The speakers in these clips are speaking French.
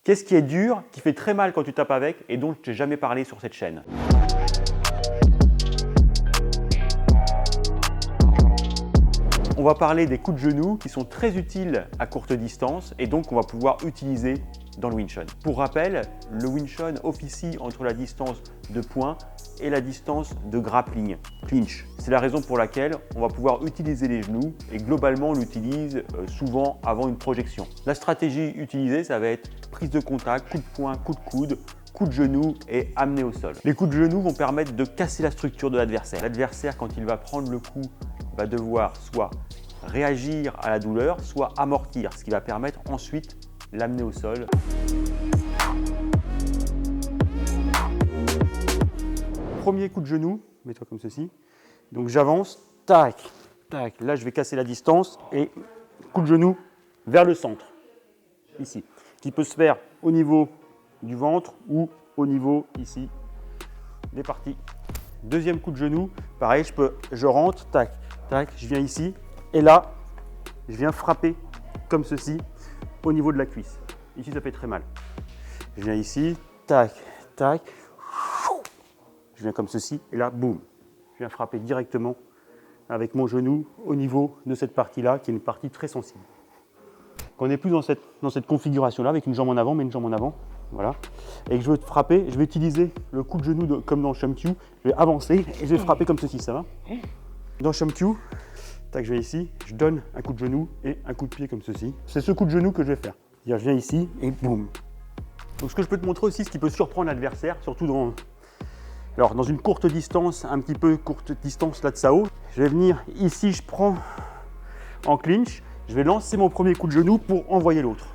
Qu'est-ce qui est dur, qui fait très mal quand tu tapes avec et dont je t'ai jamais parlé sur cette chaîne? On va parler des coups de genoux qui sont très utiles à courte distance et donc on va pouvoir utiliser dans le Wing Chun. Pour rappel, le Wing Chun officie entre la distance de poing et la distance de grappling, clinch. C'est la raison pour laquelle on va pouvoir utiliser les genoux et globalement on l'utilise souvent avant une projection. La stratégie utilisée, ça va être prise de contact, coup de poing, coup de coude, coup de genou et amener au sol. Les coups de genoux vont permettre de casser la structure de l'adversaire. L'adversaire, quand il va prendre le coup, va devoir soit réagir à la douleur, soit amortir, ce qui va permettre ensuite l'amener au sol. Premier coup de genou, mets-toi comme ceci. Donc j'avance, tac, tac. Là, je vais casser la distance et coup de genou vers le centre, ici, qui peut se faire au niveau du ventre ou au niveau ici des parties. Deuxième coup de genou, pareil, je rentre, tac, tac, je viens ici et là, je viens frapper comme ceci au niveau de la cuisse. Ici, ça fait très mal. Je viens ici, tac, tac, je viens comme ceci et là, boum, je viens frapper directement avec mon genou au niveau de cette partie-là, qui est une partie très sensible. Quand on n'est plus dans cette configuration-là, avec une jambe en avant, mais une jambe en avant, voilà, et que je veux frapper, je vais utiliser le coup de genou comme dans Shum Kyu. Je vais avancer et je vais frapper comme ceci, ça va? Dans Shum Kyu, tac, je vais ici, je donne un coup de genou et un coup de pied comme ceci. C'est ce coup de genou que je vais faire. Je viens ici et boum. Donc ce que je peux te montrer aussi, ce qui peut surprendre l'adversaire, surtout dans une courte distance, un petit peu courte distance là de Sao, je vais venir ici, je prends en clinch, je vais lancer mon premier coup de genou pour envoyer l'autre.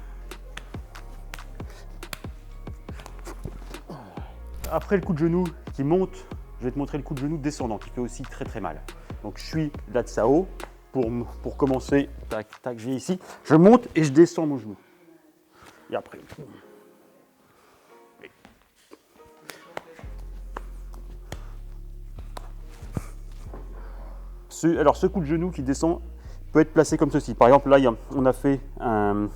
Après le coup de genou qui monte, je vais te montrer le coup de genou descendant qui fait aussi très très mal. Donc je suis là de Sao pour commencer, tac, tac, je viens ici, je monte et je descends mon genou. Et après, alors ce coup de genou qui descend peut être placé comme ceci. Par exemple, là, on a fait un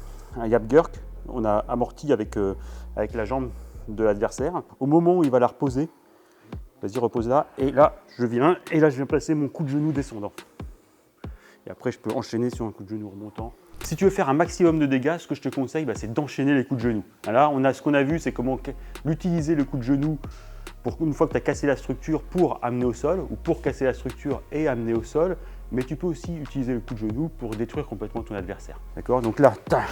yap gurk, on a amorti avec la jambe de l'adversaire. Au moment où il va la reposer, vas-y, repose là, et là, je viens placer mon coup de genou descendant. Et après, je peux enchaîner sur un coup de genou remontant. Si tu veux faire un maximum de dégâts, ce que je te conseille, c'est d'enchaîner les coups de genou. Là, ce qu'on a vu, c'est comment utiliser le coup de genou pour une fois que tu as cassé la structure pour amener au sol ou pour casser la structure et amener au sol. Mais tu peux aussi utiliser le coup de genou pour détruire complètement ton adversaire. D'accord? Donc là, tac.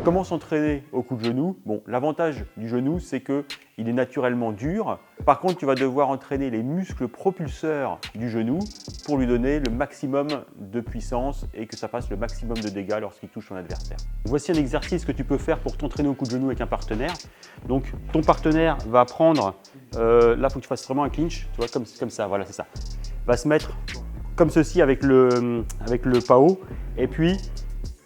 Comment s'entraîner au coup de genou? Bon, l'avantage du genou, c'est qu'il est naturellement dur. Par contre, tu vas devoir entraîner les muscles propulseurs du genou pour lui donner le maximum de puissance et que ça fasse le maximum de dégâts lorsqu'il touche son adversaire. Voici un exercice que tu peux faire pour t'entraîner au coup de genou avec un partenaire. Donc, ton partenaire va prendre, là, il faut que tu fasses vraiment un clinch, tu vois, comme ça, voilà, c'est ça. Va se mettre comme ceci avec le pao et puis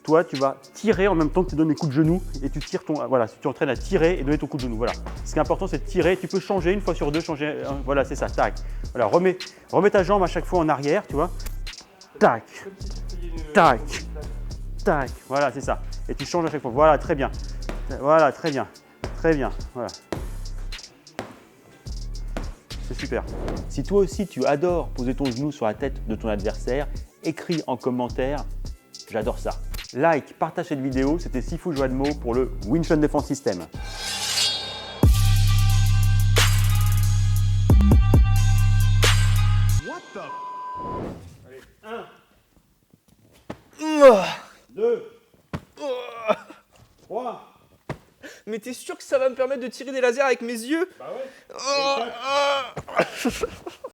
toi, tu vas tirer en même temps que tu donnes des coups de genou et tu tires voilà, tu entraînes à tirer et donner ton coup de genou. Voilà. Ce qui est important, c'est de tirer. Tu peux changer une fois sur deux, changer. Voilà, c'est ça. Tac. Voilà, remets ta jambe à chaque fois en arrière, tu vois. Tac, tac, tac. Voilà, c'est ça. Et tu changes à chaque fois. Voilà, très bien. Voilà, très bien, très bien. Voilà. C'est super. Si toi aussi tu adores poser ton genou sur la tête de ton adversaire, écris en commentaire. J'adore ça. Like, partage cette vidéo, c'était Sifu Joie de mots pour le Wing Chun Defense System. What the... Allez, 1, 2, 3. Mais t'es sûr que ça va me permettre de tirer des lasers avec mes yeux? Bah ouais.